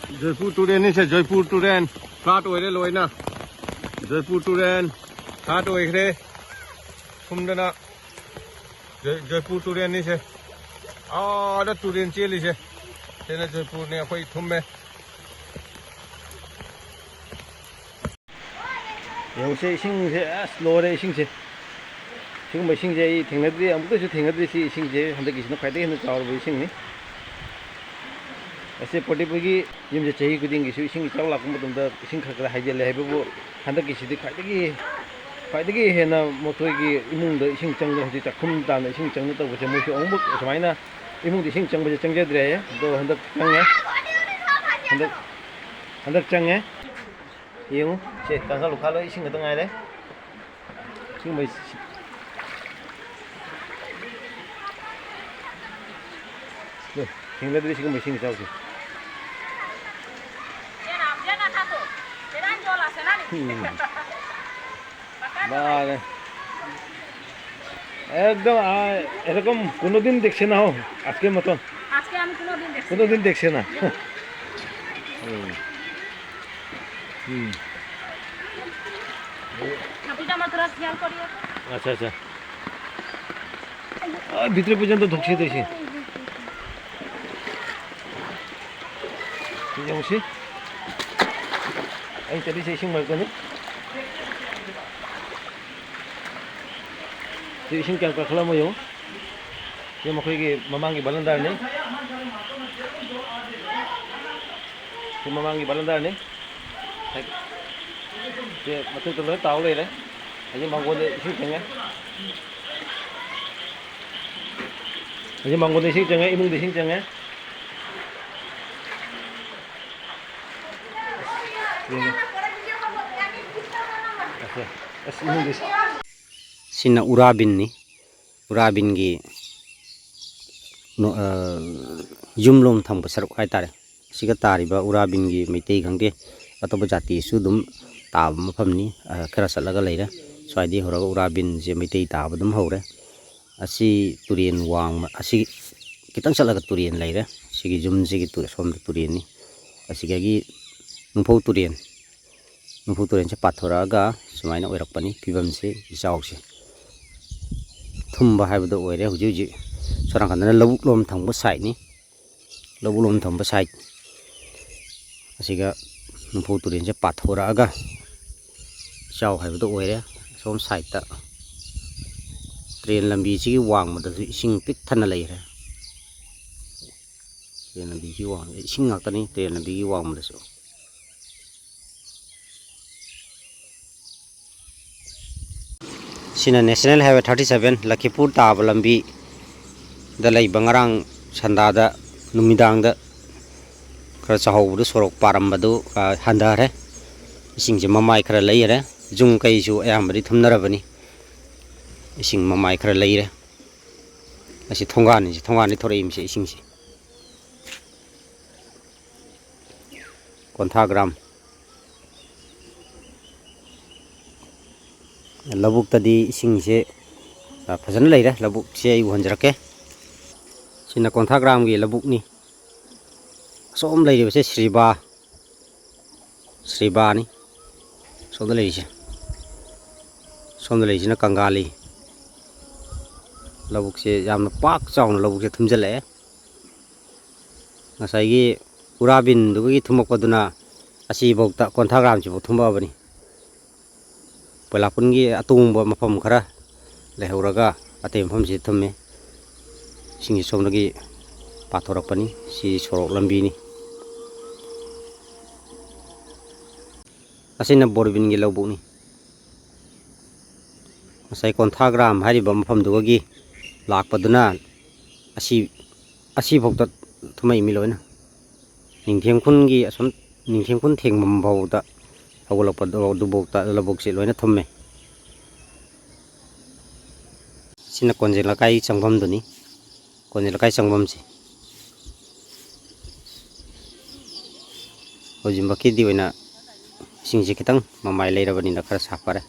Jaipur Touraine नहीं से Jaipur Touraine घाट ओरे लोयना जयपुर टूरेन घाट ओरे थुमदना जयपुर टूरेन नहीं से दा टूरेन चेली से तेना जयपुर ने अखोई थुमे यौसे इसिंगसे लोरे इसिंगसे सिगुम इसिंगसे थेंगनद्रि अमुकसु थेंगनद्रि सि इसिंगसे हंदकिसिना खाइदे हेन चावरबो इसिंगनि ऐसे पोटिपुगी युमसे चही खुदिंगिसु इसिंग चाव लाकु मतमदा इसिंग खरखरा हाइजेले हाइबबो हंदकिसिदि खाइदगी हेना मोथोइगी इमुंगदा इसिंग चंगदा हजि चाखुम ताना इसिंग चंगदा तबसे मोसु अमुक समाइना इमुंगदि इसिंग चंगबसे चंगजद्रे दो हंदक चंगे हंदक चंगे yung si kangka lukalo ising ito nga rin ising may tingnan din siya may ising ito বাহ একদম এরকম কোনোদিন দেখছে না হো আজকের মতন আজকে আমি কোনোদিন দেখছে না अच्छा अच्छा भितर पर्यंत ढुकছে দেখি 영시 아니 저리 제 이싱 말 거니 제 이싱 그냥 칼라모요 ये मखोइगे ममांगी बलंदार ने ये ममांगी बलंदार ने ये मतलब तो लोग ताऊ ले रहे अजय मंगो दे इसी जगह अजय मंगो दे इसी जगह इमुंग दे इसी जगह सिना उराबिन नि उराबिन गी युमलोम थंग सरक हाइतारे सिगा तारिबा उराबिन गी मैतै खंगे अतोप जाति सुदुम ताब मफमनी खरा सलगा लेरे स्वाइदि होरगा उराबिन जे मैतै ताब दुम हौरे असि तुरियन वांग असि कितंग सलगा तुरियन लेरे सिगी जुम सिगी तुर सोम तुरियन नि असिगागी नुफौ तुरियन से पाथोरागा सुमाइना ओइरकपनी फिबम से जावसे थुम्बा हाइबदो ओइरे हुजि हुजि सोरांखानना लबुकलोम थंगबो साइड नि लबुकलोम थंगबो साइड असिगा नुफौ तुरियन से पाथोरागा जाव हाइबदो ओइरे सोम साइड ता ट्रेन लंबी सिगी वांग मदसु इसिंग पिक थना लेरे ट्रेन लंबी की वांग इसिंग ngakani ट्रेन लंबी की वांग मदसु सिना नेशनल हाईवे 37 लखीपुर ताब लंबी दलाई बंगरांग संदादा नुमिदांग दा खरा चाहौबदु सोरक पारमबदु हंदारे इसिंग जे ममाय खरा लैरे जुंग कैसु अयामबदि थुमनरबनी इसिंग ममाय खरा लैरे असि थोंगानि थोरैम से इसिंग से कोंथाग्राम लबुक तदी इसिंग से फजन लेरे लबुक से आई हंजरके सिना कोंथाग्राम गी लबुक नि सोम लेरे से श्रीबा नि सोम लेरे कंगाली लबुक से यामना पाक चावना लबुक से थुमजले ngसाइगी उराबिन दुगी थुमकपदुना असि बौता कोंथाग्राम से थुमबाबनी पलापुनगी अतुंबा मफम खरा लेहौरगा अते मफम से थुमे सिंगी सोमनगी पाथोरकपनी सि सोरक लंबीनी असिना बोरबिनगी लौबुनी ngसाइ कोंथाग्राम हारिबा मफम दुगी लाकपदुना असि भौता थुमै मिलोइना निंथेंखुनगी असम निंथेंखुन थेंगमम भौता दुबोक्ता लबुक से लोइना थुम्मे सिना कोंजेलकाई चंगबम दुनी कोंजेलकाई चंगबम से होजिमबकी दी ओइना सिंगजे खितंग ममाय लेरबनी ना खरा साफारे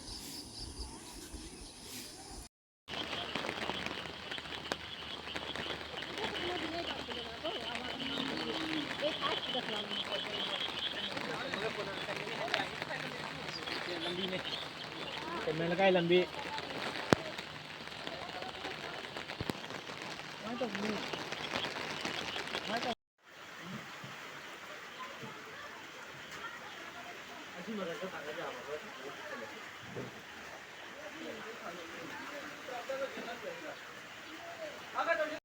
ꯂꯝꯕꯤꯅꯦ ꯀꯩꯃꯦꯜ ꯂꯩꯀꯥꯏ ꯂꯝꯕꯤ ꯀꯃꯥꯏꯅ ꯇꯧꯕꯅꯤ